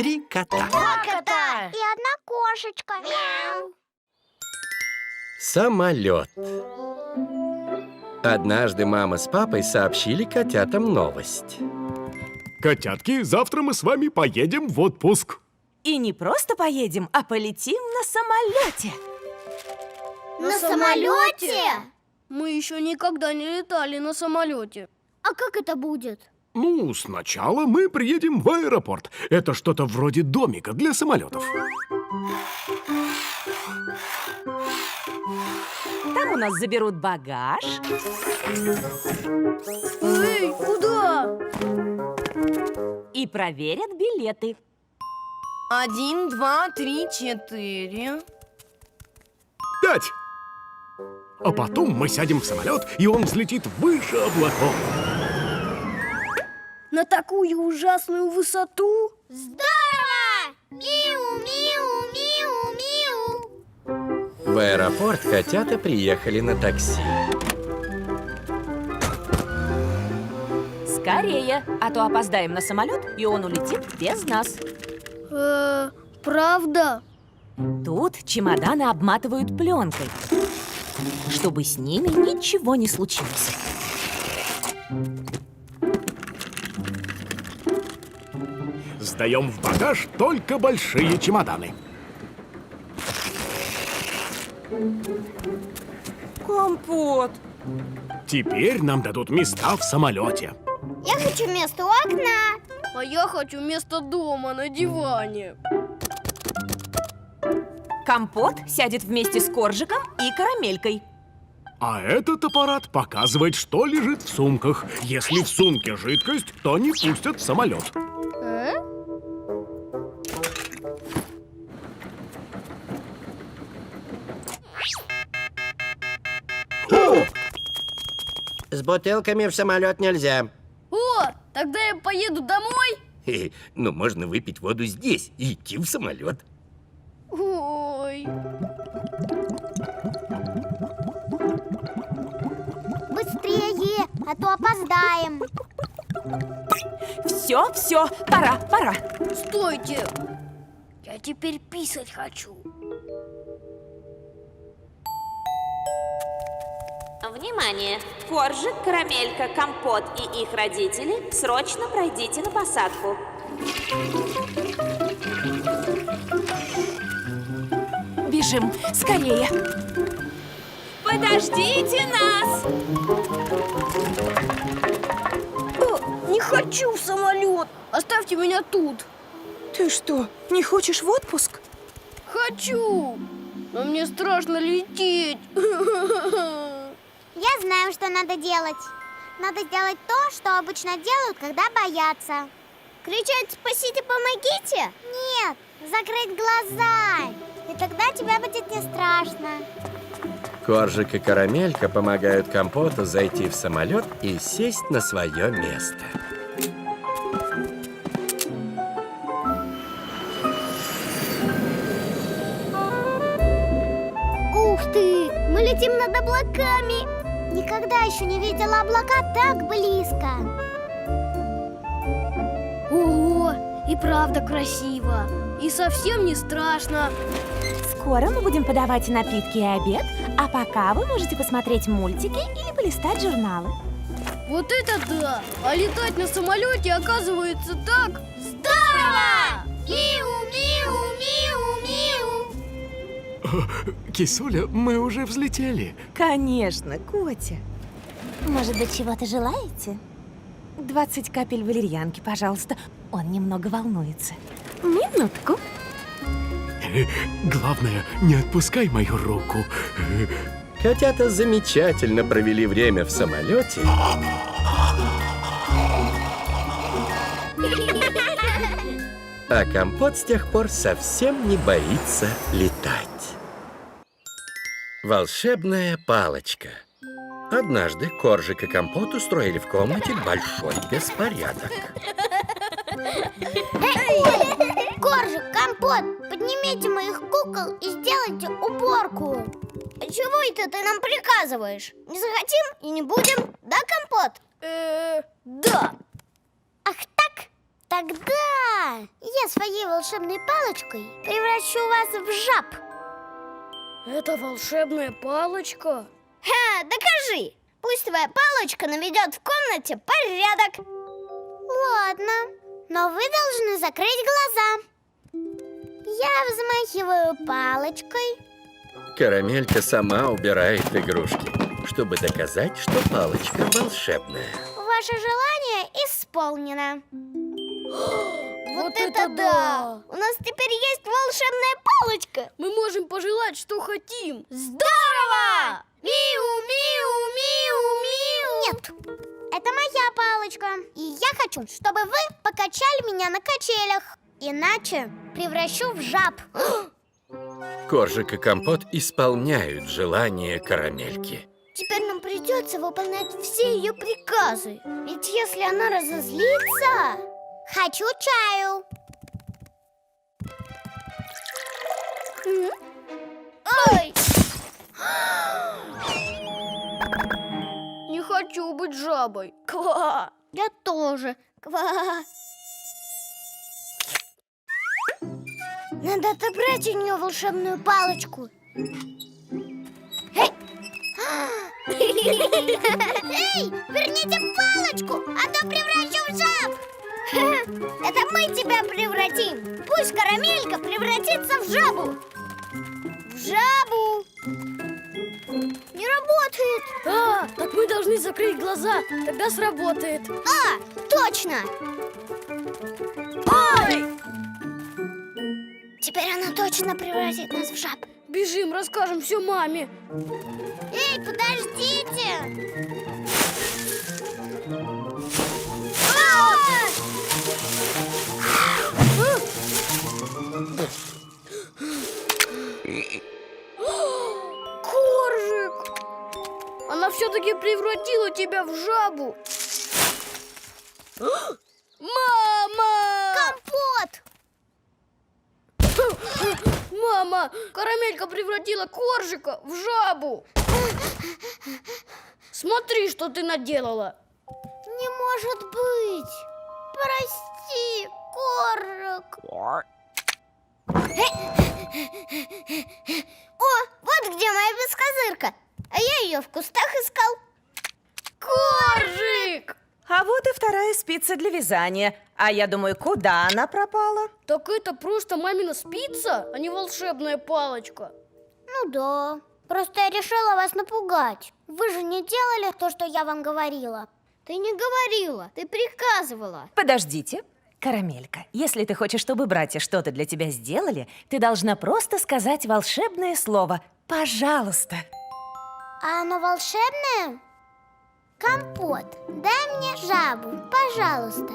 3 кота. 2 кота. И 1 кошечка. Мяу. Самолет. Однажды мама с папой сообщили котятам новость. Котятки, завтра мы с вами поедем в отпуск. И не просто поедем, а полетим на самолете. На самолете? Мы еще никогда не летали на самолете. А как это будет? Ну, сначала мы приедем в аэропорт. Это что-то вроде домика для самолетов. Там у нас заберут багаж. Эй, куда? И проверят билеты. 1, 2, 3, 4. 5. А потом мы сядем в самолет, и он взлетит выше облаков. На такую ужасную высоту? Здорово! Миу, миу, миу, миу. В аэропорт котята приехали на такси. Скорее, а то опоздаем на самолет, и он улетит без нас. Правда? Тут чемоданы обматывают пленкой, чтобы с ними ничего не случилось. Сдаем в багаж только большие чемоданы. Компот! Теперь нам дадут места в самолете. Я хочу место у окна. А я хочу место дома на диване. Компот сядет вместе с Коржиком и Карамелькой. А этот аппарат показывает, что лежит в сумках. Если в сумке жидкость, то не пустят в самолет. С бутылками в самолет нельзя. О, тогда я поеду домой? Ну, можно выпить воду здесь и идти в самолет. Ой. Быстрее, а то опоздаем. Все, пора. Стойте! Я теперь писать хочу. Внимание! Коржик, Карамелька, Компот и их родители срочно пройдите на посадку. Бежим, скорее. Подождите нас! Не хочу в самолет! Оставьте меня тут! Ты что, не хочешь в отпуск? Хочу! Но мне страшно лететь! Я знаю, что надо делать. Надо сделать то, что обычно делают, когда боятся. Кричать «Спасите, помогите»? Нет, закрыть глаза. И тогда тебе будет не страшно. Коржик и Карамелька помогают Компоту зайти в самолет и сесть на свое место. Ух ты! Мы летим над облаками. Никогда еще не видела облака так близко. Ого! И правда красиво! И совсем не страшно! Скоро мы будем подавать напитки и обед, а пока вы можете посмотреть мультики или полистать журналы. Вот это да! А летать на самолете оказывается так здорово! Миу, миу, миу, миу. Кисуля, мы уже взлетели. Конечно, Котя. Может быть, чего-то желаете? 20 капель валерьянки, пожалуйста. Он немного волнуется. Минутку. Главное, не отпускай мою руку. Котята замечательно провели время в самолете. А Компот с тех пор совсем не боится летать. Волшебная палочка. Однажды Коржик и Компот устроили в комнате большой беспорядок. Коржик, Компот, поднимите моих кукол и сделайте уборку. Чего это ты нам приказываешь? Не захотим и не будем, да, Компот? Да. Ах так? Тогда я своей волшебной палочкой превращу вас в жаб. Это волшебная палочка? Ха, докажи! Пусть твоя палочка наведет в комнате порядок. Ладно, но вы должны закрыть глаза. Я взмахиваю палочкой. Карамелька сама убирает игрушки, чтобы доказать, что палочка волшебная. Ваше желание исполнено. Вот это да! У нас теперь есть волшебная палочка. Мы можем пожелать, что хотим. Здорово! Миу, миу, миу, миу. Нет, это моя палочка. И я хочу, чтобы вы покачали меня на качелях. Иначе превращу в жаб. Коржик и Компот исполняют желание Карамельки. Теперь нам придется выполнять все ее приказы. Ведь если она разозлится... Хочу чаю. Ой! Не хочу быть жабой. Ква! Я тоже. Ква. Надо отобрать у нее волшебную палочку. Эй! Эй, верните палочку, а то превращу в жаб. Это мы тебя превратим. Пусть Карамелька превратится в жабу. В жабу. Не работает. А, так мы должны закрыть глаза, тогда сработает. А, точно. Ой! Теперь она точно превратит нас в жаб. Бежим, расскажем все маме. Эй, подождите! Коржик! Она все-таки превратила тебя в жабу. Мама! Компот! Мама! Карамелька превратила Коржика в жабу. Смотри, что ты наделала. Не может быть! Прости, Коржик! О, вот где моя бескозырка! А я ее в кустах искал. Коржик! А вот и вторая спица для вязания. А я думаю, куда она пропала? Так это просто мамина спица, а не волшебная палочка. Ну да, просто я решила вас напугать. Вы же не делали то, что я вам говорила. Ты не говорила, ты приказывала. Подождите. Карамелька, если ты хочешь, чтобы братья что-то для тебя сделали, ты должна просто сказать волшебное слово «пожалуйста». А оно волшебное? Компот, дай мне жабу, пожалуйста.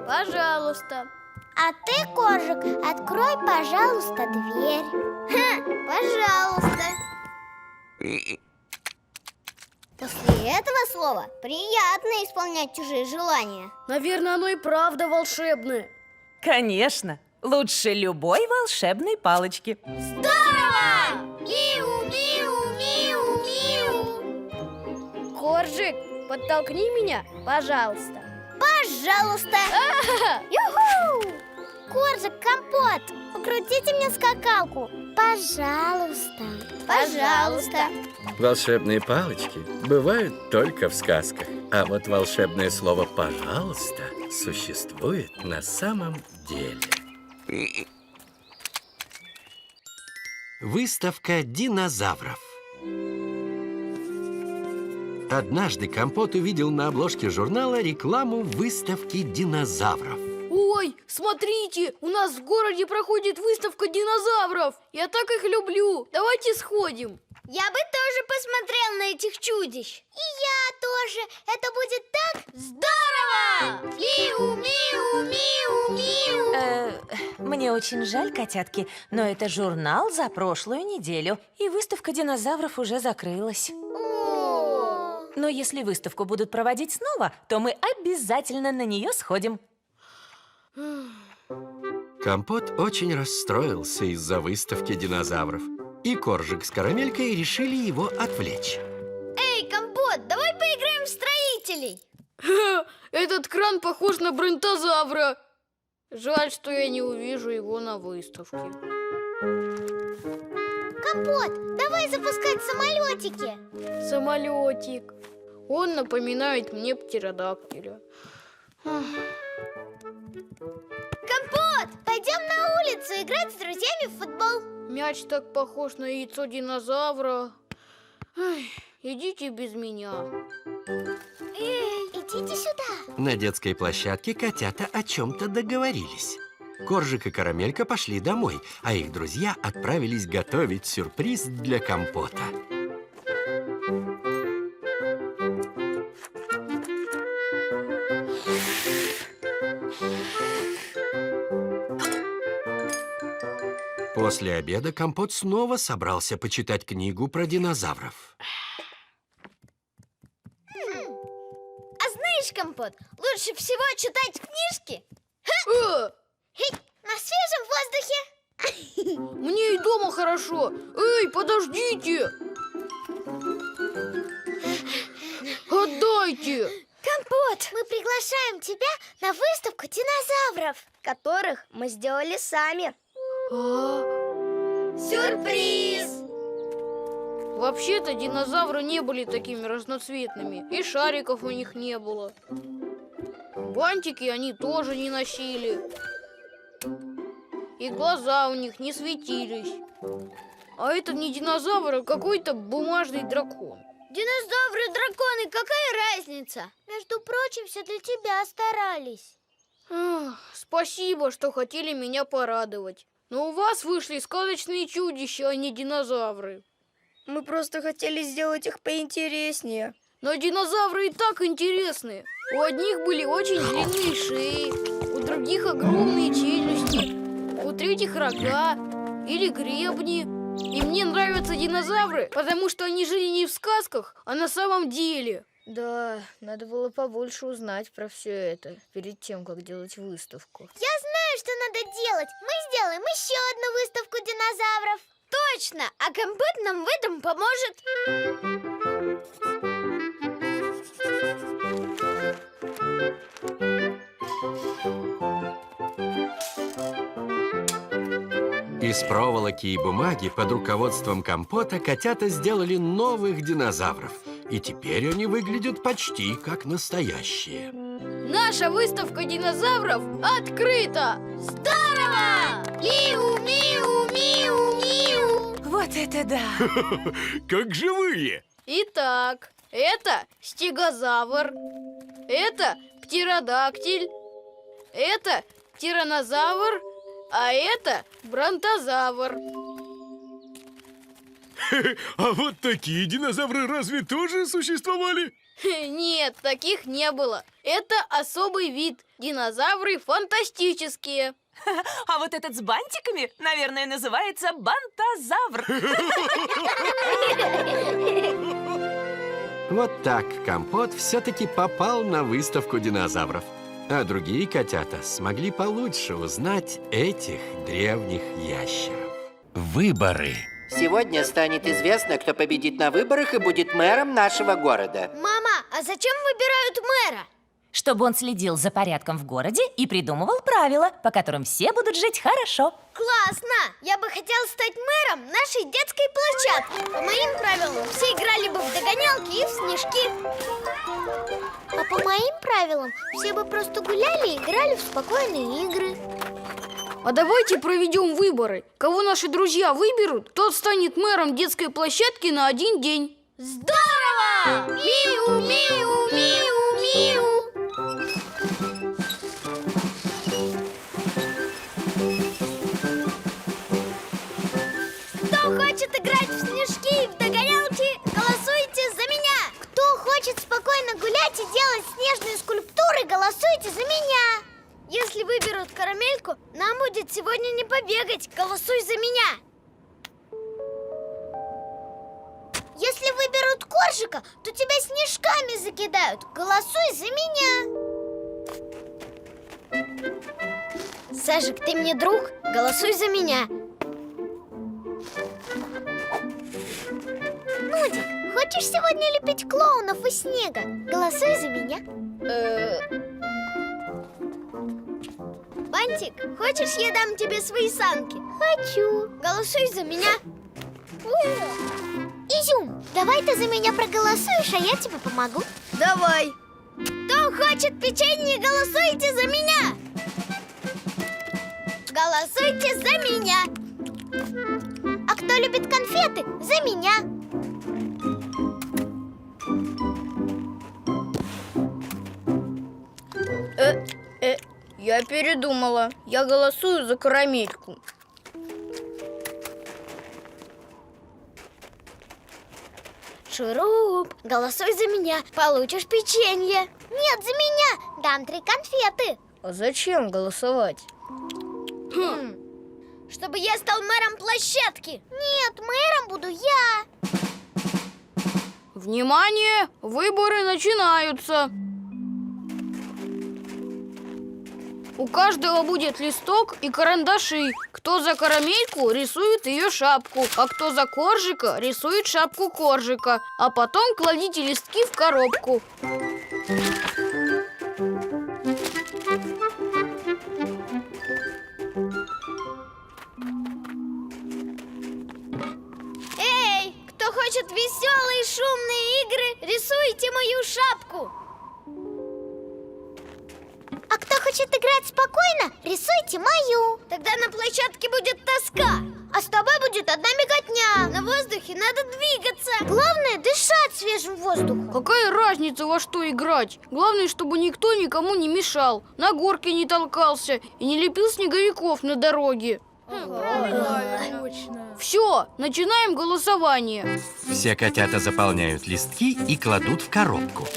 Пожалуйста. А ты, Коржик, открой, пожалуйста, дверь. Пожалуйста. После этого слова приятно исполнять чужие желания. Наверное, оно и правда волшебное. Конечно, лучше любой волшебной палочки. Здорово! Миу, миу, миу, миу. Коржик, подтолкни меня, пожалуйста. Пожалуйста. Юху! Коржик, Компот, покрутите мне скакалку. Пожалуйста. Пожалуйста. Волшебные палочки бывают только в сказках. А вот волшебное слово «пожалуйста» существует на самом деле. Выставка динозавров. Однажды Компот увидел на обложке журнала рекламу выставки динозавров. Ой, смотрите, у нас в городе проходит выставка динозавров. Я так их люблю. Давайте сходим. Я бы тоже посмотрел на этих чудищ. И я тоже. Это будет так здорово! Миу, миу, миу, миу. Мне очень жаль, котятки, но это журнал за прошлую неделю, и выставка динозавров уже закрылась. Но если выставку будут проводить снова, то мы обязательно на нее сходим. Компот очень расстроился из-за выставки динозавров. И Коржик с Карамелькой решили его отвлечь. Эй, Компот, давай поиграем в строителей. Этот кран Баран похож на бронтозавра. Жаль, что я не увижу его на выставке. Компот, давай запускать самолетики. Самолетик. Он напоминает мне птеродактиля. Компот, пойдем на улицу играть с друзьями в футбол. Мяч так похож на яйцо динозавра. Ай, идите без меня. Эй, идите сюда. На детской площадке котята о чем-то договорились. Коржик и Карамелька пошли домой, а их друзья отправились готовить сюрприз для Компота. После обеда Компот снова собрался почитать книгу про динозавров. А знаешь, Компот, лучше всего читать книжки на свежем воздухе. Мне и дома хорошо. Эй, подождите! Отдайте! Компот, мы приглашаем тебя на выставку динозавров, которых мы сделали сами. Сюрприз! Вообще-то динозавры не были такими разноцветными, и шариков у них не было. Бантики они тоже не носили, и глаза у них не светились. А это не динозавр, а какой-то бумажный дракон. Динозавры и драконы, какая разница? Между прочим, все для тебя старались. Ах, спасибо, что хотели меня порадовать. Но у вас вышли сказочные чудища, а не динозавры. Мы просто хотели сделать их поинтереснее. Но динозавры и так интересны. У одних были очень длинные шеи, у других огромные челюсти, у третьих рога или гребни. И мне нравятся динозавры, потому что они жили не в сказках, а на самом деле. Да, надо было побольше узнать про все это перед тем, как делать выставку. Я знаю, что надо делать. Мы сделаем еще одну выставку динозавров. Точно! А Компот нам в этом поможет. Из проволоки и бумаги под руководством Компота котята сделали новых динозавров. И теперь они выглядят почти как настоящие. Наша выставка динозавров открыта! Здорово! Миу, миу, миу, миу. Вот это да! Как живые! Итак, это стегозавр, это птеродактиль, это тираннозавр, а это бронтозавр. А вот такие динозавры разве тоже существовали? Нет, таких не было. Это особый вид. Динозавры фантастические. А вот этот с бантиками, наверное, называется бантозавр. Вот так Компот все-таки попал на выставку динозавров. А другие котята смогли получше узнать этих древних ящеров. Выборы. Сегодня станет известно, кто победит на выборах и будет мэром нашего города. Мама, а зачем выбирают мэра? Чтобы он следил за порядком в городе и придумывал правила, по которым все будут жить хорошо. Классно! Я бы хотела стать мэром нашей детской площадки. По моим правилам, все играли бы в догонялки и в снежки. А по моим правилам, все бы просто гуляли и играли в спокойные игры. А давайте проведем выборы. Кого наши друзья выберут, тот станет мэром детской площадки на 1 день. Здорово! Миу, миу, миу, миу. Кто хочет играть в снежки и в догонялки, голосуйте за меня. Кто хочет спокойно гулять и делать снежные скульптуры, голосуйте за меня. Если выберут Карамельку, нам будет сегодня не побегать. Голосуй за меня. Если выберут Коржика, то тебя снежками закидают. Голосуй за меня. Сажик, ты мне друг? Голосуй за меня. Нудик, хочешь сегодня лепить клоунов из снега? Голосуй за меня. Бантик, хочешь, я дам тебе свои санки? Хочу. Голосуй за меня. Изюм, давай ты за меня проголосуешь, а я тебе помогу. Давай. Кто хочет печенье, голосуйте за меня. Голосуйте за меня. А кто любит конфеты, за меня. Я передумала. Я голосую за карамельку. Шуруп, голосуй за меня, получишь печенье. Нет, за меня, дам 3 конфеты. А зачем голосовать? Чтобы я стал мэром площадки. Нет, мэром буду я. Внимание! Выборы начинаются. У каждого будет листок и карандаши. Кто за карамельку, рисует ее шапку, а кто за коржика, рисует шапку коржика. А потом кладите листки в коробку. Эй, кто хочет веселые шумные игры, рисуйте мою шапку. А кто хочет играть спокойно, рисуйте мою. Тогда на площадке будет тоска, а с тобой будет одна миготня. На воздухе надо двигаться. Главное дышать свежим воздухом. Какая разница, во что играть? Главное, чтобы никто никому не мешал, на горке не толкался и не лепил снеговиков на дороге. Все, начинаем голосование. Все котята заполняют листки и кладут в коробку.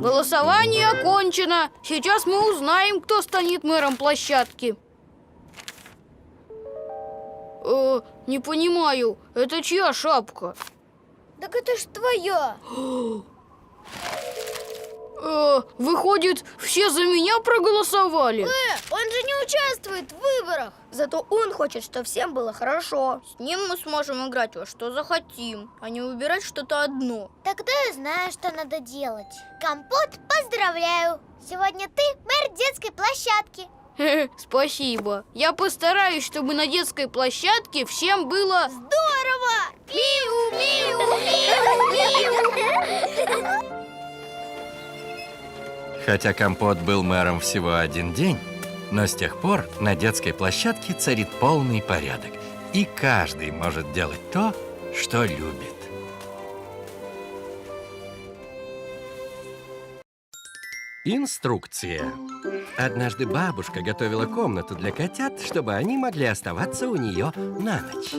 Голосование окончено. Сейчас мы узнаем, кто станет мэром площадки. Не понимаю, это чья шапка? Так это ж твоя. Выходит, все за меня проголосовали? Он же не участвует в выборах. Зато он хочет, чтобы всем было хорошо. С ним мы сможем играть во что захотим, а не выбирать что-то одно. Тогда я знаю, что надо делать. Компот, поздравляю! Сегодня ты мэр детской площадки. Спасибо. Я постараюсь, чтобы на детской площадке всем было... Здорово! Хотя Компот был мэром всего 1 день, но с тех пор на детской площадке царит полный порядок, и каждый может делать то, что любит. Инструкция. Однажды бабушка готовила комнату для котят, чтобы они могли оставаться у нее на ночь.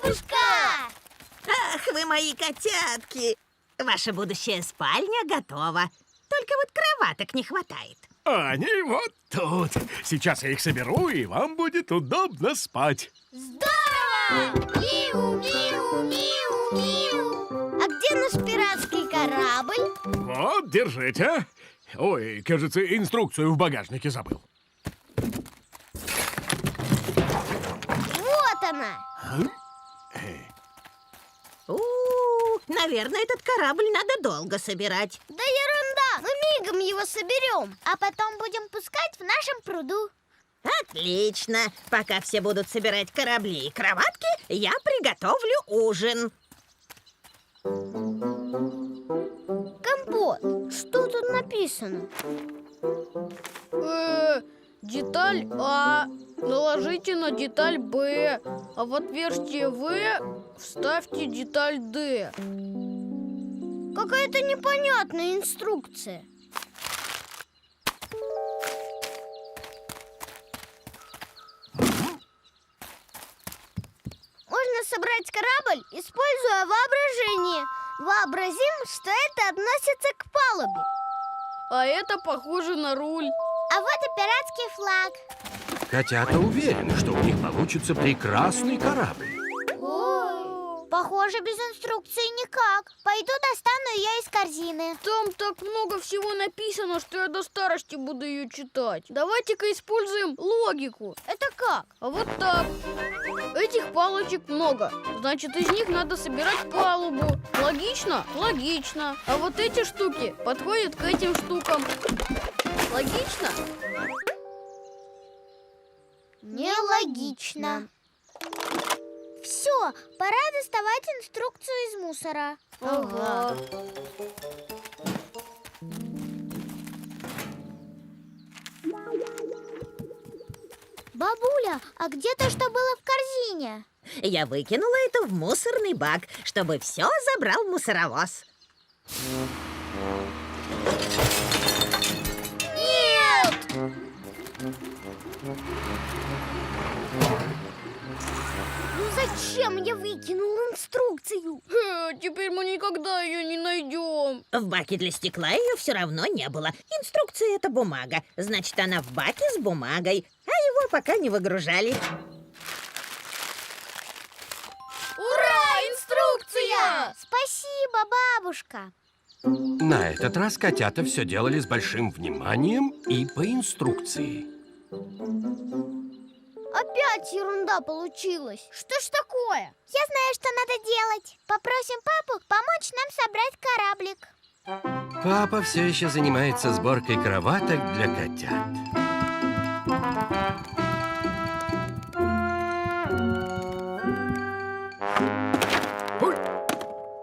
Бабушка! Ах, вы мои котятки! Ваша будущая спальня готова. Только вот кроваток не хватает. Они вот тут. Сейчас я их соберу, и вам будет удобно спать. Здорово! А где наш пиратский корабль? Вот, держите. Ой, кажется, инструкцию в багажнике забыл. Вот она! Наверное, этот корабль надо долго собирать. Да ерунда! Мы мигом его соберем, а потом будем пускать в нашем пруду. Отлично. Пока все будут собирать корабли и кроватки, я приготовлю ужин. Компот, что тут написано? Деталь А наложите на деталь Б, а в отверстие В вставьте деталь Д. Какая-то непонятная инструкция. Можно собрать корабль, используя воображение. Вообразим, что это относится к палубе. А это похоже на руль. А вот и пиратский флаг. Котята уверены, что у них получится прекрасный корабль. Ой, похоже тоже без инструкции никак. Пойду достану ее из корзины. Там так много всего написано, что я до старости буду ее читать. Давайте-ка используем логику. Это как? А вот так. Этих палочек много. Значит, из них надо собирать палубу. Логично? Логично. А вот эти штуки подходят к этим штукам. Логично? Нелогично. Все, пора доставать инструкцию из мусора. Ага. Бабуля, а где то, что было в корзине? Я выкинула это в мусорный бак, чтобы все забрал мусоровоз. Нет! Ну зачем я выкинул инструкцию? Теперь мы никогда ее не найдем. В баке для стекла ее все равно не было. Инструкция — это бумага. Значит, она в баке с бумагой. А его пока не выгружали. Ура! Инструкция! Спасибо, бабушка. На этот раз котята все делали с большим вниманием и по инструкции. Опять ерунда получилась. Что ж такое? Я знаю, что надо делать. Попросим папу помочь нам собрать кораблик. Папа все еще занимается сборкой кроваток для котят.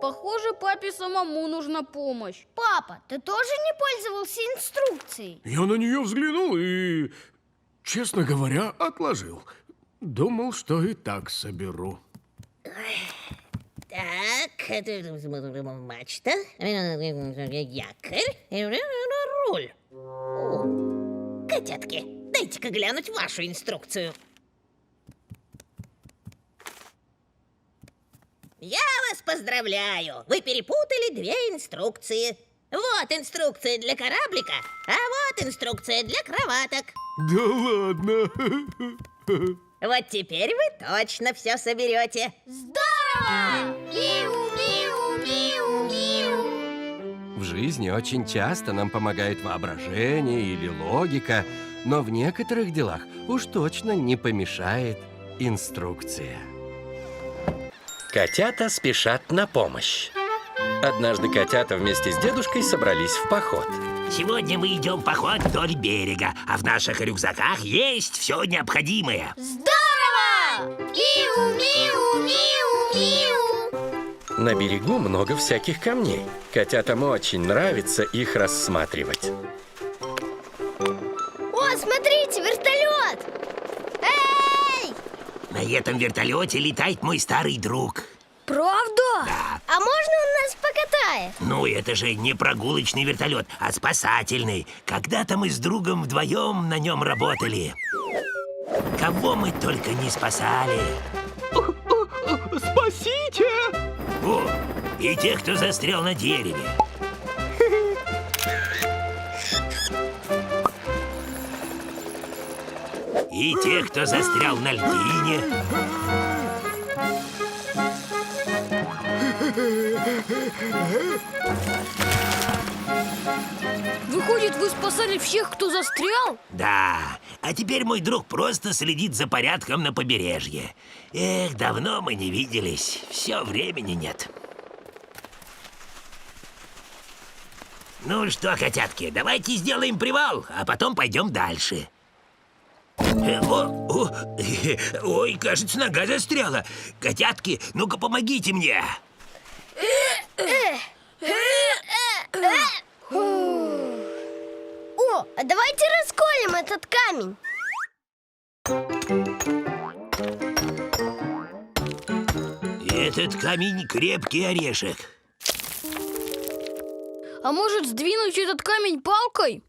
Похоже, папе самому нужна помощь. Папа, ты тоже не пользовался инструкцией? Я на нее взглянул и, честно говоря, отложил. Думал, что и так соберу. Так, мачта, якорь, руль. О, котятки, дайте-ка глянуть вашу инструкцию. Я вас поздравляю! Вы перепутали две инструкции. Вот инструкция для кораблика, а вот инструкция для кроваток. Да ладно. Вот теперь вы точно все соберете. Здорово! Миу, миу, миу, миу. В жизни очень часто нам помогает воображение или логика, но в некоторых делах уж точно не помешает инструкция. Котята спешат на помощь. Однажды котята вместе с дедушкой собрались в поход. Сегодня мы идем в поход вдоль берега, а в наших рюкзаках есть все необходимое. Здорово! Миу, миу, миу, миу. На берегу много всяких камней. Котятам очень нравится их рассматривать. О, смотрите, вертолет! Эй! На этом вертолете летает мой старый друг. Правда? Да. А можно он нас покатает? Ну, это же не прогулочный вертолет, а спасательный. Когда-то мы с другом вдвоем на нем работали. Кого мы только не спасали. Спасите! О, и тех, кто застрял на дереве. И тех, кто застрял на льдине. Выходит, вы спасали всех, кто застрял? Да, а теперь мой друг просто следит за порядком на побережье. Эх, давно мы не виделись, все времени нет. Ну что, котятки, давайте сделаем привал, а потом пойдем дальше. Ой, кажется, нога застряла. Котятки, ну-ка помогите мне. О, а давайте расколем этот камень. Этот камень крепкий орешек. А может, сдвинуть этот камень палкой?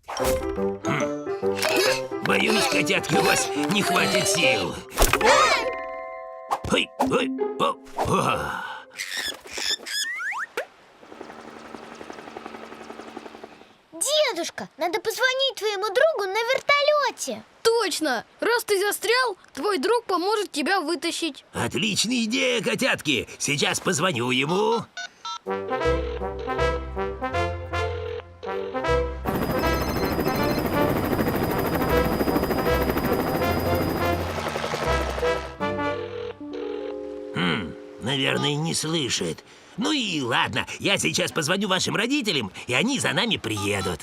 Боюсь, котятки, у вас не хватит сил. Ой, ой, о. Дедушка, надо позвонить твоему другу на вертолете. Точно! Раз ты застрял, твой друг поможет тебя вытащить. Отличная идея, котятки. Сейчас позвоню ему. Наверное, не слышит. Ну и ладно, я сейчас позвоню вашим родителям, и они за нами приедут.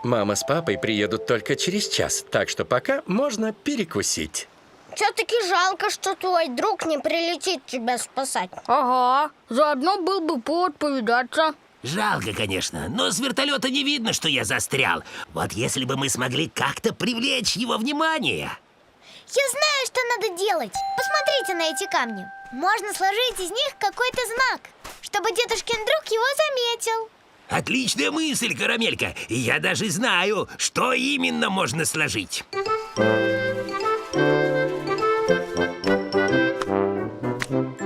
Мама с папой приедут только через час, так что пока можно перекусить. Все-таки жалко, что твой друг не прилетит тебя спасать. Ага, заодно был бы повод повидаться. Жалко, конечно, но с вертолета не видно, что я застрял. Вот если бы мы смогли как-то привлечь его внимание. Я знаю, что надо делать. Посмотрите на эти камни. Можно сложить из них какой-то знак, чтобы дедушкин друг его заметил. Отличная мысль, Карамелька. И я даже знаю, что именно можно сложить.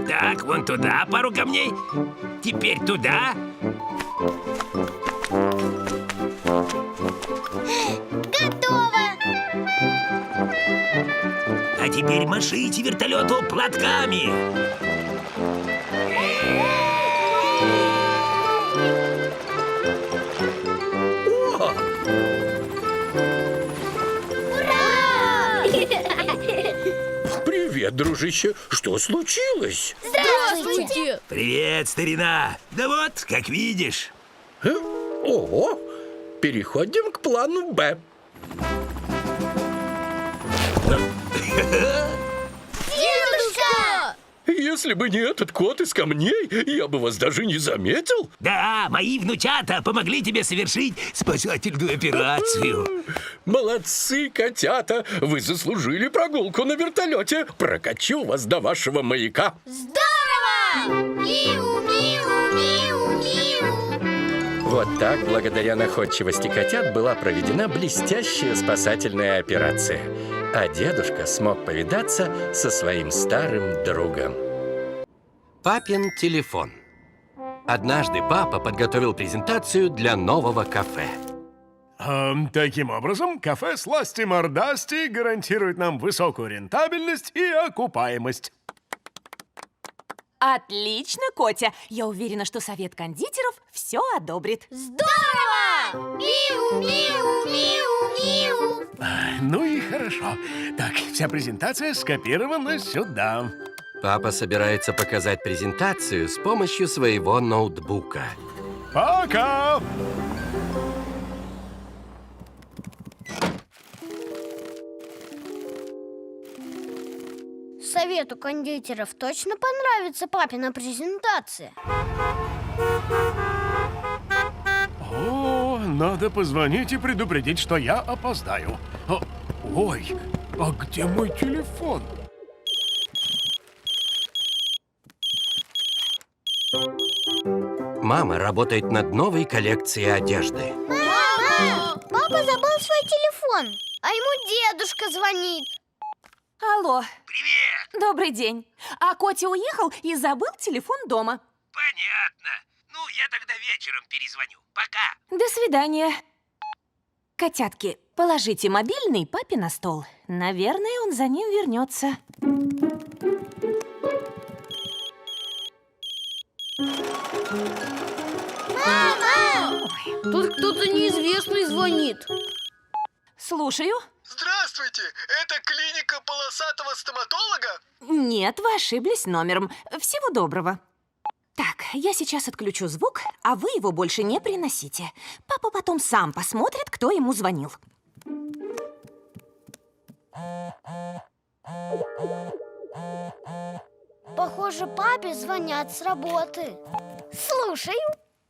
Так, вон туда пару камней. Теперь туда. Готово! А теперь машите вертолету платками. О! Привет, дружище. Что случилось? Здравствуйте! Привет, старина. Да вот, как видишь. Ого! Переходим к плану Б. Дедушка! Если бы не этот кот из камней, я бы вас даже не заметил. Да, мои внучата помогли тебе совершить спасательную операцию. Молодцы, котята! Вы заслужили прогулку на вертолете. Прокачу вас до вашего маяка. Здорово! Миу, миу, миу, миу. Вот так, благодаря находчивости котят, была проведена блестящая спасательная операция. А дедушка смог повидаться со своим старым другом. Папин телефон. Однажды папа подготовил презентацию для нового кафе. Таким образом, кафе «Сласти Мордасти» гарантирует нам высокую рентабельность и окупаемость. Отлично, Котя. Я уверена, что совет кондитеров все одобрит. Здорово! Миу, миу, миу, миу. Ну и хорошо. Так, вся презентация скопирована сюда. Папа собирается показать презентацию с помощью своего ноутбука. Пока! Совету кондитеров точно понравится папина презентация. О, надо позвонить и предупредить, что я опоздаю. Ой, а где мой телефон? Мама работает над новой коллекцией одежды. Мама! Папа забыл свой телефон, а ему дедушка звонит. Алло. Привет! Добрый день. А Котя уехал и забыл телефон дома. Понятно. Ну, я тогда вечером перезвоню. Пока. До свидания. Котятки, положите мобильный папе на стол. Наверное, он за ним вернется. Мама! Тут кто-то неизвестный звонит. Слушаю. Здравствуйте, это клиника полосатого стоматолога? Нет, вы ошиблись номером. Всего доброго. Так, я сейчас отключу звук, а вы его больше не приносите. Папа потом сам посмотрит, кто ему звонил. Похоже, папе звонят с работы. Слушаю.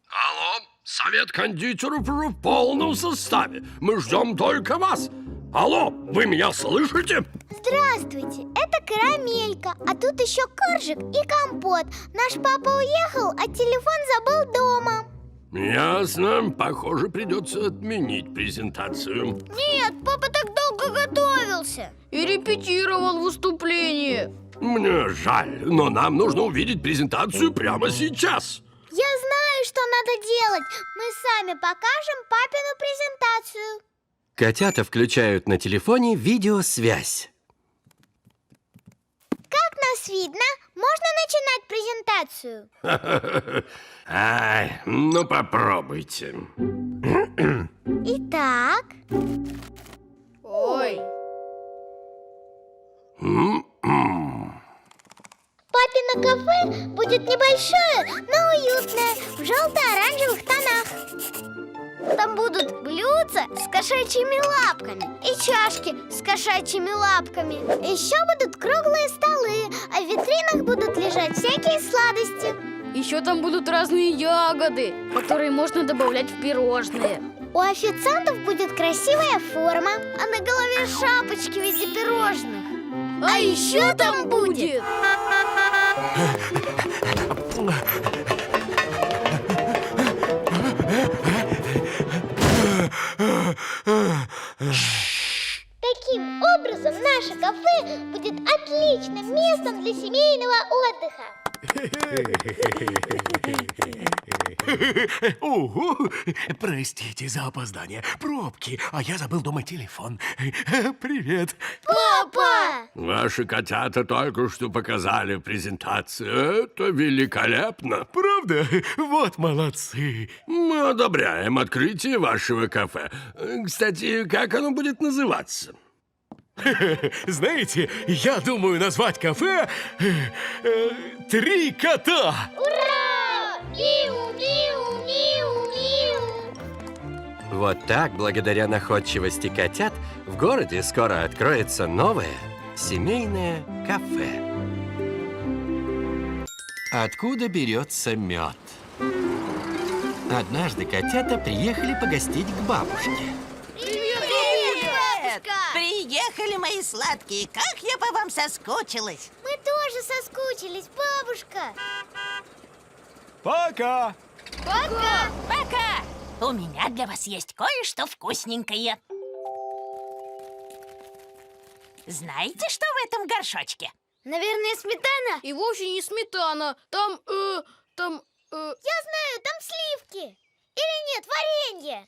Алло, совет кондитеров в полном составе. Мы ждем только вас. Алло, вы меня слышите? Здравствуйте, это Карамелька, а тут еще Коржик и Компот. Наш папа уехал, а телефон забыл дома. Ясно. Похоже, придется отменить презентацию. Нет, папа так долго готовился. И репетировал выступление. Мне жаль, но нам нужно увидеть презентацию прямо сейчас. Я знаю, что надо делать. Мы сами покажем папину презентацию. Котята включают на телефоне видеосвязь. Как нас видно? Можно начинать презентацию? Ай, ну попробуйте. Итак, Ой, папино кафе будет небольшое, но уютное, в желто-оранжевых тонах. Там будут блюдца с кошачьими лапками и чашки с кошачьими лапками. Еще будут круглые столы, а в витринах будут лежать всякие сладости. еще там будут разные ягоды, которые можно добавлять в пирожные. У официантов будет красивая форма, а на голове шапочки в виде пирожных. А еще там будет... Таким образом, наше кафе будет отличным местом для семейного отдыха. Ого! Простите за опоздание. Пробки, а я забыл дома телефон. Привет. Папа! Ваши котята только что показали презентацию. Это великолепно. Правда? Вот молодцы. Мы одобряем открытие вашего кафе. Кстати, как оно будет называться? Знаете, я думаю назвать кафе «Три кота». Ура! Миу, миу, миу, миу. Вот так, благодаря находчивости котят, в городе скоро откроется новое семейное кафе. Откуда берется мед? Однажды котята приехали погостить к бабушке. Приехали, мои сладкие. Как я по вам соскучилась. Мы тоже соскучились, бабушка. Пока. Пока. Пока. У меня для вас есть кое-что вкусненькое. Знаете, что в этом горшочке? Наверное, сметана? И вовсе не сметана. Там... Я знаю, там сливки. Или нет, варенье.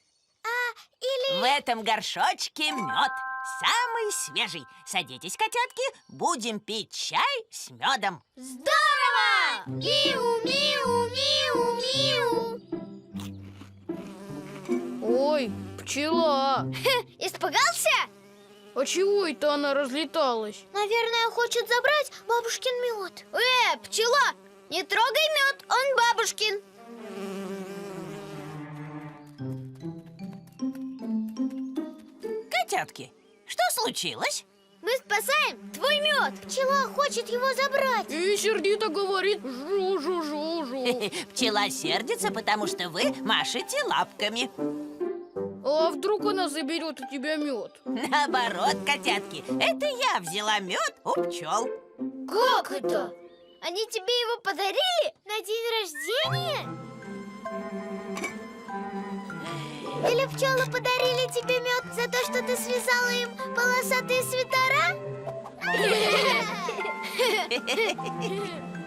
В этом горшочке мед. Самый свежий. Садитесь, котятки, будем пить чай с медом. Здорово! Миу, миу, миу, миу. Ой, пчела. Испугался? А чего это она разлеталась? Наверное, хочет забрать бабушкин мед. Пчела, не трогай мед, он бабушкин. Котятки, что случилось? Мы спасаем твой мед. Пчела хочет его забрать. И сердито говорит жу-жу-жу-жу. Пчела сердится, потому что вы машете лапками. А вдруг она заберет у тебя мед? Наоборот, котятки, это я взяла мед у пчел. Как это? Они тебе его подарили на день рождения? Или пчелы подарили тебе мед за то, что ты связала им полосатые свитера?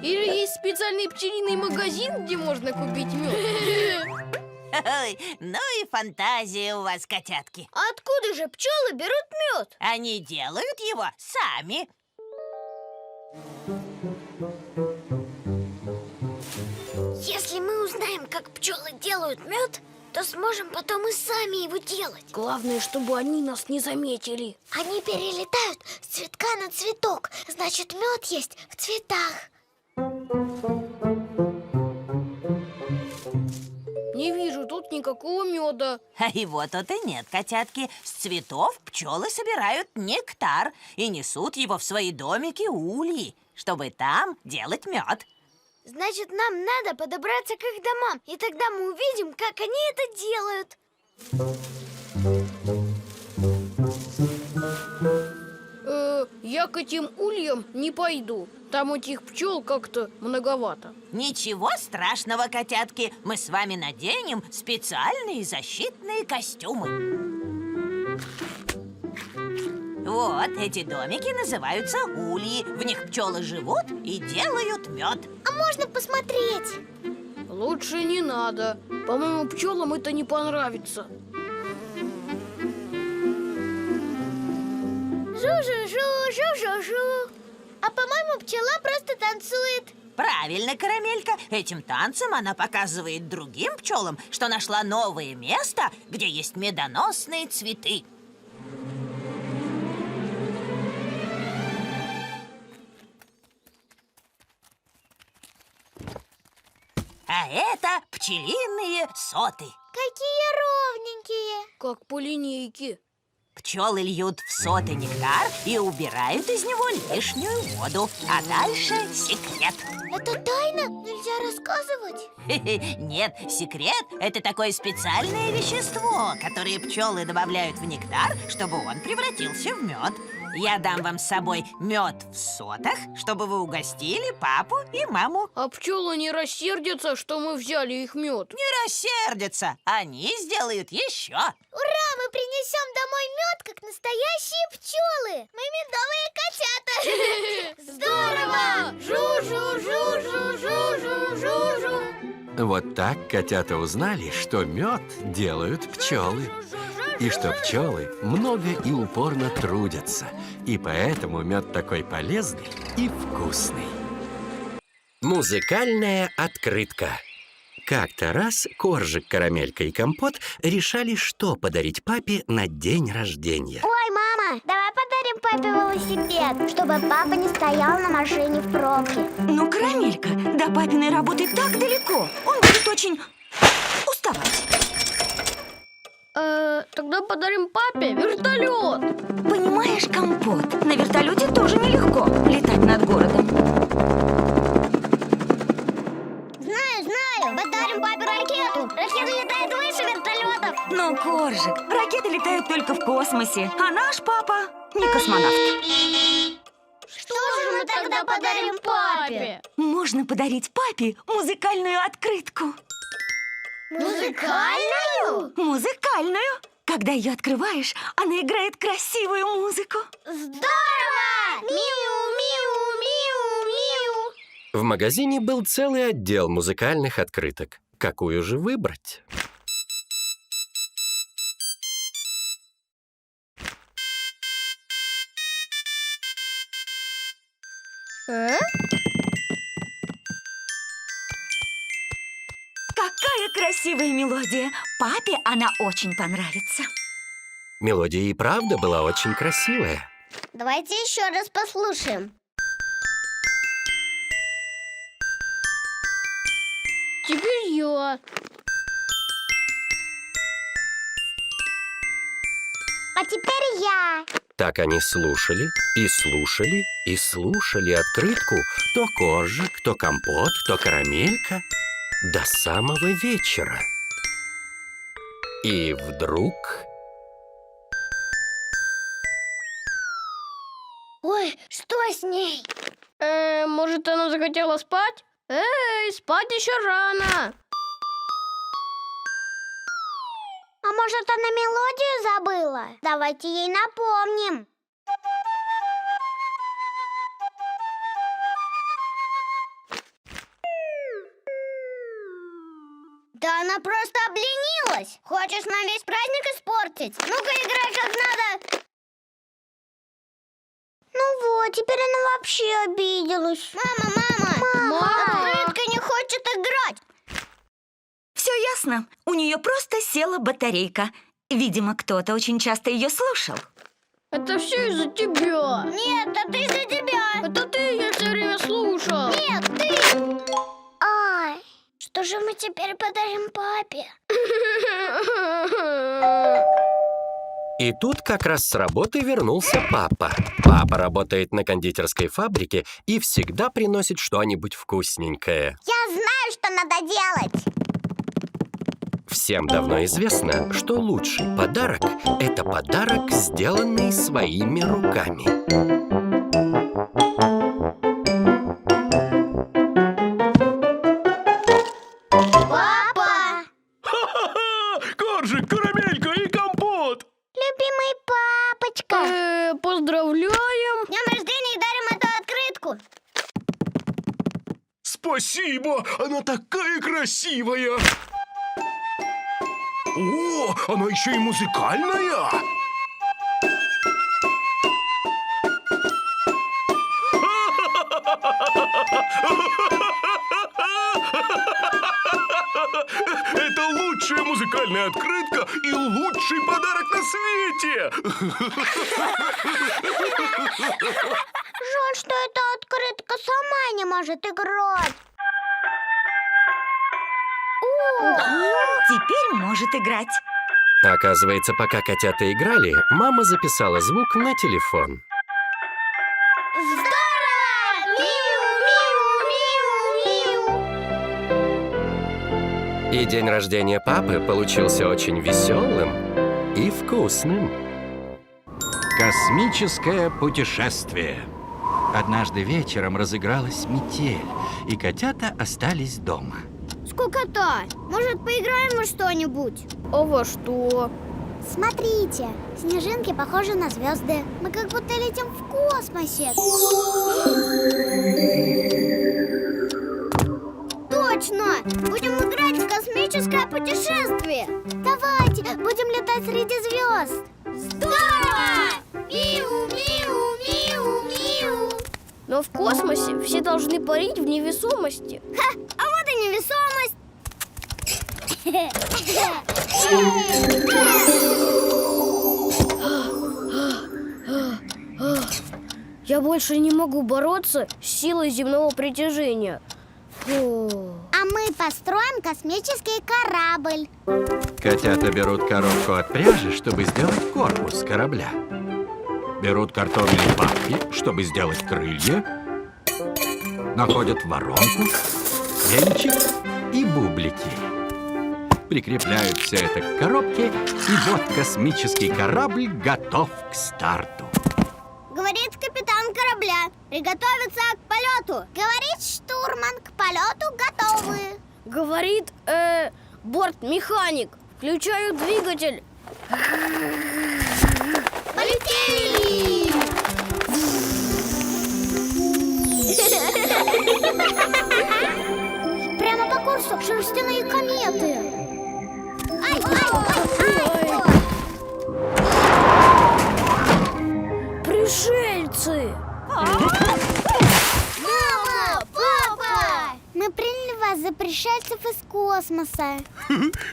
Или есть специальный пчелиный магазин, где можно купить мед? Ой, ну и фантазия у вас, котятки. А откуда же пчелы берут мед? Они делают его сами. Если мы узнаем, как пчелы делают мед, то сможем потом и сами его делать. Главное, чтобы они нас не заметили. Они перелетают с цветка на цветок. Значит, мед есть в цветах. Не вижу тут никакого меда. А его тут и нет, котятки. С цветов пчелы собирают нектар и несут его в свои домики ульи, чтобы там делать мед. Значит, нам надо подобраться к их домам, и тогда мы увидим, как они это делают. Я к этим ульям не пойду. Там этих пчел как-то многовато. Ничего страшного, котятки. Мы с вами наденем специальные защитные костюмы. Вот, эти домики называются ульи. В них пчелы живут и делают мед. А можно посмотреть? Лучше не надо. По-моему, пчелам это не понравится. Жу-жу-жу, жу-жу-жу. А по-моему, пчела просто танцует. Правильно, Карамелька. Этим танцем она показывает другим пчелам, что нашла новое место, где есть медоносные цветы. А это пчелиные соты. Какие ровненькие. Как по линейке. Пчелы льют в соты нектар и убирают из него лишнюю воду. А дальше секрет. Это тайна? Нельзя рассказывать? Нет, секрет – это такое специальное вещество, которое пчелы добавляют в нектар, чтобы он превратился в мед. Я дам вам с собой мед в сотах, чтобы вы угостили папу и маму. А пчелы не рассердятся, что мы взяли их мед? Не рассердятся, они сделают еще. Ура, мы принесем домой мед, как настоящие пчелы. Мы медовые котята. Здорово! Жу-жу-жу-жу-жу-жу-жу. Вот так котята узнали, что мед делают пчелы. И что пчелы много и упорно трудятся. И поэтому мед такой полезный и вкусный. Музыкальная открытка. Как-то раз Коржик, Карамелька и Компот решали, что подарить папе на день рождения. Ой, мама, давай подарим папе велосипед, чтобы папа не стоял на машине в пробке. Ну, Карамелька, до папиной работы так далеко. Он будет очень уставать. Тогда подарим папе вертолет. Понимаешь, Компот, на вертолете тоже нелегко летать над городом. Знаю, подарим папе ракету. Ракета летает выше вертолетов. Но, Коржик, ракеты летают только в космосе, а наш папа не космонавт. Что же мы тогда подарим папе? Можно подарить папе музыкальную открытку. Музыкальную? Музыкальную. Когда ее открываешь, она играет красивую музыку. Здорово! Миу-миу-миу-миу. В магазине был целый отдел музыкальных открыток. Какую же выбрать? Какая красивая мелодия! Папе она очень понравится. Мелодия и правда была очень красивая. Давайте еще раз послушаем. Теперь я. А теперь я. Так они слушали и слушали и слушали открытку. То Коржик, то Компот, то Карамелька. До самого вечера. И вдруг... Ой, что с ней? Может, она захотела спать? Эй, спать еще рано. А может, она мелодию забыла? Давайте ей напомним. Да она просто обленилась. Хочешь нам весь праздник испортить? Ну-ка, играй как надо. Ну вот, теперь она вообще обиделась. Мама! Открытка не хочет играть. Все ясно. У нее просто села батарейка. Видимо, кто-то очень часто ее слушал. Это все из-за тебя. Нет, это из-за тебя. Это ты ее все время слушал. Нет, ты. Ай, что же мы теперь подарим папе? И тут как раз с работы вернулся папа. Папа работает на кондитерской фабрике и всегда приносит что-нибудь вкусненькое. Я знаю, что надо делать. Всем давно известно, что лучший подарок – это подарок, сделанный своими руками. Папа! Коржик, Карамелька и Компот! Любимый папочка! Поздравляем! Днем рождения и дарим эту открытку! Спасибо! Она такая красивая! О, она еще и музыкальная! лучшая музыкальная открытка и лучший подарок на свете! Жаль, что эта открытка сама не может играть. Теперь может играть. Оказывается, пока котята играли, мама записала звук на телефон. И день рождения папы получился очень веселым и вкусным. Космическое путешествие. Однажды вечером разыгралась метель, и котята остались дома. Скукота! Может, поиграем во что-нибудь? А во что? Смотрите, снежинки похожи на звезды. Мы как будто летим в космосе. Точно! Будем играть в космическое путешествие. Давайте, будем летать среди звезд. Здорово! Миу, миу, миу, миу. Но в космосе все должны парить в невесомости. Ха, а вот и невесомость. Я больше не могу бороться с силой земного притяжения. Фу. А мы построим космический корабль. Котята берут коробку от пряжи, чтобы сделать корпус корабля. Берут картонные палки, чтобы сделать крылья. Находят воронку, венчик и бублики. Прикрепляют все это к коробке, и вот космический корабль готов к старту. Говорит капитан корабля. Приготовиться к полету. Говорит штурман, к полету готовы. Говорит, бортмеханик. Включаю двигатель. Полетели! Прямо по курсу шерстяные кометы. Ай, ай, ай, ай. Пришельцы! Мама! Папа! Мы приняли вас за пришельцев из космоса.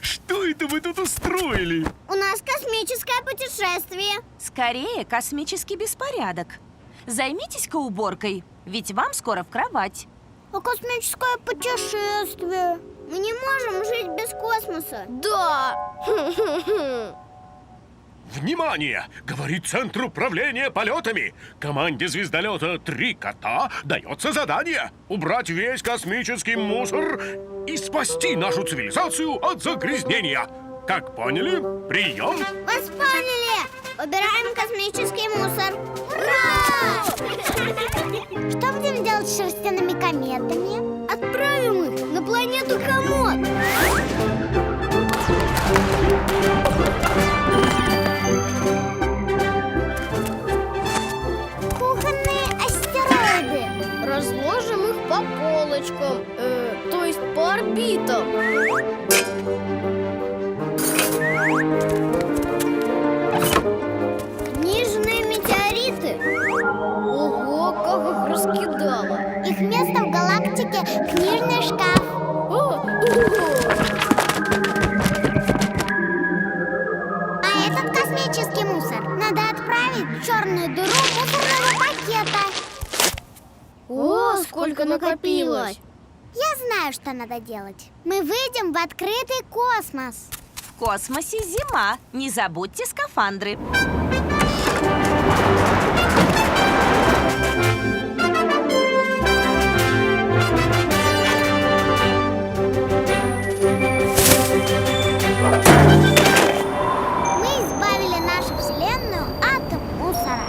Что это вы тут устроили? У нас космическое путешествие. Скорее, космический беспорядок. Займитесь-ка уборкой, ведь вам скоро в кровать. А космическое путешествие? Мы не можем жить без космоса. Да! Внимание! Говорит Центр управления полетами. Команде звездолета «Три кота» дается задание убрать весь космический мусор и спасти нашу цивилизацию от загрязнения. Как поняли? Прием! Вас поняли! Убираем космический мусор. Ура! Что будем делать с шерстяными кометами? Отправим их на планету Комод. Кухонные астероиды. Разложим их по полочкам, то есть по орбитам. Книжные метеориты. Ого, как их раскидало. Их место в галактике — книжный шкаф. А этот космический мусор надо отправить в черную дыру мусорного пакета. О, сколько накопилось! Я знаю, что надо делать. Мы выйдем в открытый космос. В космосе зима. Не забудьте скафандры. Мы избавили нашу вселенную от мусора.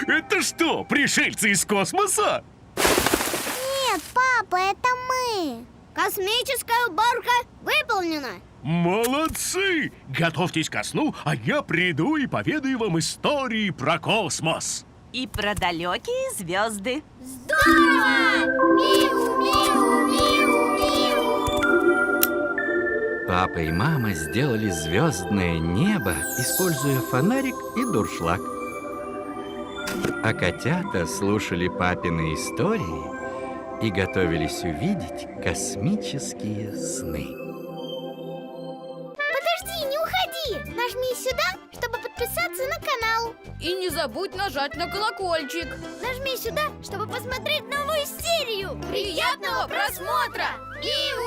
Это что, пришельцы из космоса? Нет, папа, это мы. Космическая уборка выполнена. Молодцы! Готовьтесь ко сну, а я приду и поведаю вам истории про космос. И про далекие звезды. Здорово! Миу, миу, миу, миу. Папа и мама сделали звездное небо, используя фонарик и дуршлаг. А котята слушали папины истории и готовились увидеть космические сны. Подожди, не уходи! Нажми сюда, чтобы подписаться на канал. И не забудь нажать на колокольчик. Нажми сюда, чтобы посмотреть новую серию. Приятного просмотра! И